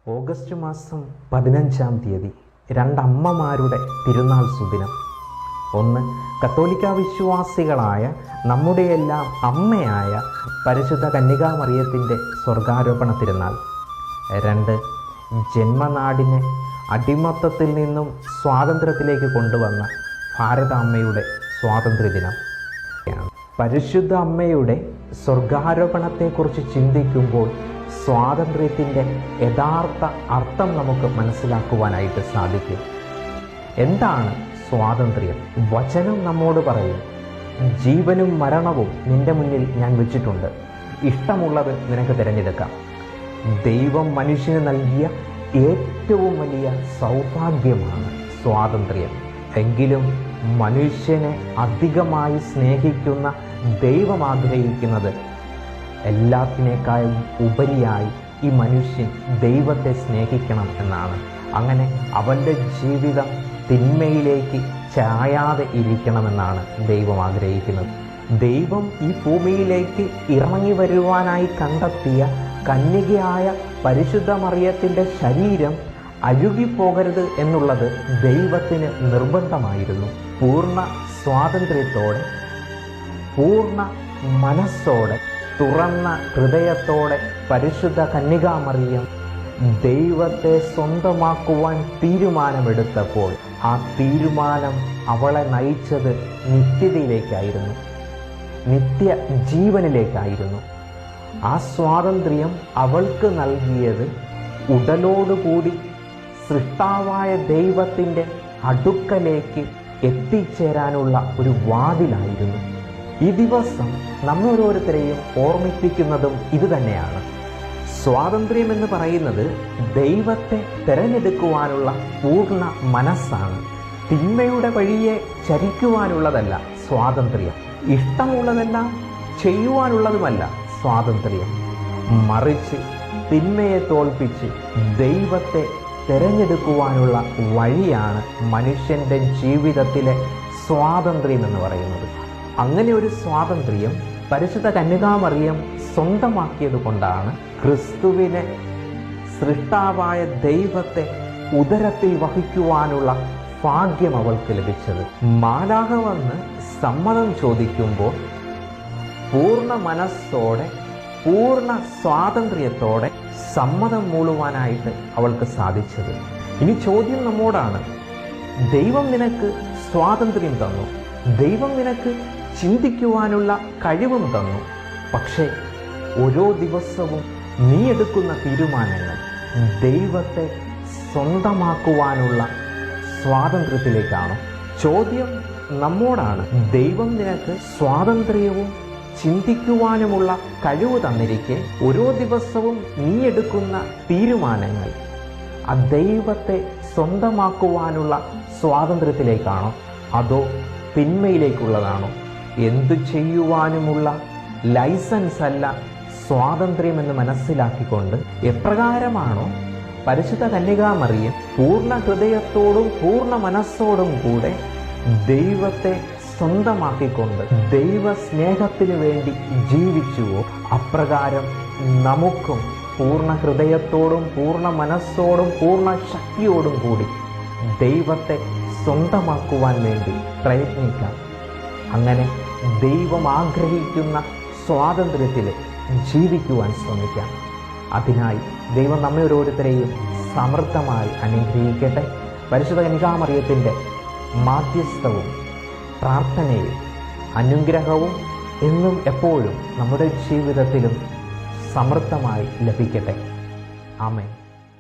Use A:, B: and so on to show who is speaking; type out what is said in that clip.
A: August മാസം 15-ാം തീയതി രണ്ടമ്മമാരുടെ തിരുനാൾ സുദിനം. ഒന്ന്, കത്തോലിക്ക വിശ്വാസികളായ നമ്മുടെയെല്ലാം അമ്മയായ പരിശുദ്ധ കന്യകാമറിയത്തിൻ്റെ സ്വർഗാരോപണ തിരുനാൾ. രണ്ട്, ജന്മനാടിനെ അടിമത്തത്തിൽ നിന്നും സ്വാതന്ത്ര്യത്തിലേക്ക് കൊണ്ടുവന്ന ഭാരതാമ്മയുടെ സ്വാതന്ത്ര്യദിനം. പരിശുദ്ധ അമ്മയുടെ സ്വർഗാരോപണത്തെക്കുറിച്ച് ചിന്തിക്കുമ്പോൾ സ്വാതന്ത്ര്യത്തിൻ്റെ യഥാർത്ഥ അർത്ഥം നമുക്ക് മനസ്സിലാക്കുവാനായിട്ട് സാധിക്കും. എന്താണ് സ്വാതന്ത്ര്യം? വചനം നമ്മോട് പറയും, ജീവനും മരണവും നിന്റെ മുന്നിൽ ഞാൻ വെച്ചിട്ടുണ്ട്, ഇഷ്ടമുള്ളത് നിനക്ക് തിരഞ്ഞെടുക്കാം. ദൈവം മനുഷ്യന് നൽകിയ ഏറ്റവും വലിയ സൗഭാഗ്യമാണ് സ്വാതന്ത്ര്യം. എങ്കിലും മനുഷ്യനെ അധികമായി സ്നേഹിക്കുന്ന ദൈവം ആഗ്രഹിക്കുന്നത് എല്ലാത്തിനേക്കാളും ഉപരിയായി ഈ മനുഷ്യൻ ദൈവത്തെ സ്നേഹിക്കണം എന്നാണ്. അങ്ങനെ അവൻ്റെ ജീവിതം തിന്മയിലേക്ക് ചായാതെ ഇരിക്കണമെന്നാണ് ദൈവം ആഗ്രഹിക്കുന്നത്. ദൈവം ഈ ഭൂമിയിലേക്ക് ഇറങ്ങി വരുവാനായി കണ്ടെത്തിയ കന്യകയായ പരിശുദ്ധ മറിയത്തിൻ്റെ ശരീരം അഴുകിപ്പോകരുത് എന്നുള്ളത് ദൈവത്തിന് നിർബന്ധമായിരുന്നു. പൂർണ്ണ സ്വാതന്ത്ര്യത്തോടെ, പൂർണ്ണ മനസ്സോടെ, തുറന്ന ഹൃദയത്തോടെ പരിശുദ്ധ കന്യകാമറിയം ദൈവത്തെ സ്വന്തമാക്കുവാൻ തീരുമാനമെടുത്തപ്പോൾ ആ തീരുമാനം അവളെ നയിച്ചത് നിത്യതയിലേക്കായിരുന്നു, നിത്യ ജീവനിലേക്കായിരുന്നു. ആ സ്വാതന്ത്ര്യം അവൾക്ക് നൽകിയത് ഉടലോടുകൂടി സൃഷ്ടാവായ ദൈവത്തിൻ്റെ അടുക്കലേക്ക് എത്തിച്ചേരാനുള്ള ഒരു വാതിലായിരുന്നു. ഈ ദിവസം നമ്മോരോരുത്തരെയും ഓർമ്മിപ്പിക്കുന്നതും ഇതുതന്നെയാണ്. സ്വാതന്ത്ര്യം എന്ന് പറയുന്നത് ദൈവത്തെ തിരഞ്ഞെടുക്കുവാനുള്ള പൂർണ്ണ മനസ്സാണ്. തിന്മയുടെ വഴിയെ ചരിക്കുവാനുള്ളതല്ല സ്വാതന്ത്ര്യം. ഇഷ്ടമുള്ളതെല്ലാം ചെയ്യുവാനുള്ളതുമല്ല സ്വാതന്ത്ര്യം. മറിച്ച് തിന്മയെ തോൽപ്പിച്ച് ദൈവത്തെ തിരഞ്ഞെടുക്കുവാനുള്ള വഴിയാണ് മനുഷ്യൻ്റെ ജീവിതത്തിലെ സ്വാതന്ത്ര്യം എന്ന് പറയുന്നത്. അങ്ങനെ ഒരു സ്വാതന്ത്ര്യം പരിശുദ്ധ കന്യകാമറിയം സ്വന്തമാക്കിയത് കൊണ്ടാണ് ക്രിസ്തുവിനെ, സൃഷ്ടാവായ ദൈവത്തെ ഉദരത്തിൽ വഹിക്കുവാനുള്ള ഭാഗ്യം അവൾക്ക് ലഭിച്ചത്. മാലാഖ വന്ന് സമ്മതം ചോദിക്കുമ്പോൾ പൂർണ്ണ മനസ്സോടെ, പൂർണ്ണ സ്വാതന്ത്ര്യത്തോടെ സമ്മതം മൂളുവാനായിട്ട് അവൾക്ക് സാധിച്ചത്. ഇനി ചോദ്യം നമ്മോടാണ്. ദൈവം നിനക്ക് സ്വാതന്ത്ര്യം തന്നു, ദൈവം നിനക്ക് ചിന്തിക്കുവാനുള്ള കഴിവും തന്നു. പക്ഷേ ഓരോ ദിവസവും നീ എടുക്കുന്ന തീരുമാനങ്ങൾ ദൈവത്തെ സ്വന്തമാക്കുവാനുള്ള സ്വാതന്ത്ര്യത്തിലേക്കാണ്. ചോദ്യം നമ്മോടാണ്. ദൈവം നിനക്ക് സ്വാതന്ത്ര്യവും ചിന്തിക്കുവാനുമുള്ള കഴിവ് തന്നിരിക്കെ ഓരോ ദിവസവും നീ എടുക്കുന്ന തീരുമാനങ്ങൾ ആ ദൈവത്തെ സ്വന്തമാക്കുവാനുള്ള സ്വാതന്ത്ര്യത്തിലേക്കാണോ അതോ തിന്മയിലേക്കുള്ളതാണോ? എന്തു ചെയ്യുവാനുമുള്ള ലൈസൻസ് അല്ല സ്വാതന്ത്ര്യമെന്ന് മനസ്സിലാക്കിക്കൊണ്ട് എപ്രകാരമാണോ പരിശുദ്ധ കന്യകാമറിയം പൂർണ്ണ ഹൃദയത്തോടും പൂർണ്ണ മനസ്സോടും കൂടെ ദൈവത്തെ സ്വന്തമാക്കിക്കൊണ്ട് ദൈവ സ്നേഹത്തിനു വേണ്ടി ജീവിച്ചുവോ, അപ്രകാരം നമുക്കും പൂർണ്ണ ഹൃദയത്തോടും പൂർണ്ണ മനസ്സോടും പൂർണ്ണ ശക്തിയോടും കൂടി ദൈവത്തെ സ്വന്തമാക്കുവാൻ വേണ്ടി പ്രയത്നിക്കാം. അങ്ങനെ ദൈവം ആഗ്രഹിക്കുന്ന സ്വാതന്ത്ര്യത്തിൽ ജീവിക്കുവാൻ ശ്രമിക്കാം. അതിനായി ദൈവം നമ്മെ ഓരോരുത്തരെയും സമൃദ്ധമായി അനുഗ്രഹിക്കട്ടെ. പരിശുദ്ധ കന്യകാമറിയത്തിൻ്റെ മാധ്യസ്ഥവും പ്രാർത്ഥനയും അനുഗ്രഹവും എന്നും എപ്പോഴും നമ്മുടെ ജീവിതത്തിലും സമൃദ്ധമായി ലഭിക്കട്ടെ. ആമേൻ.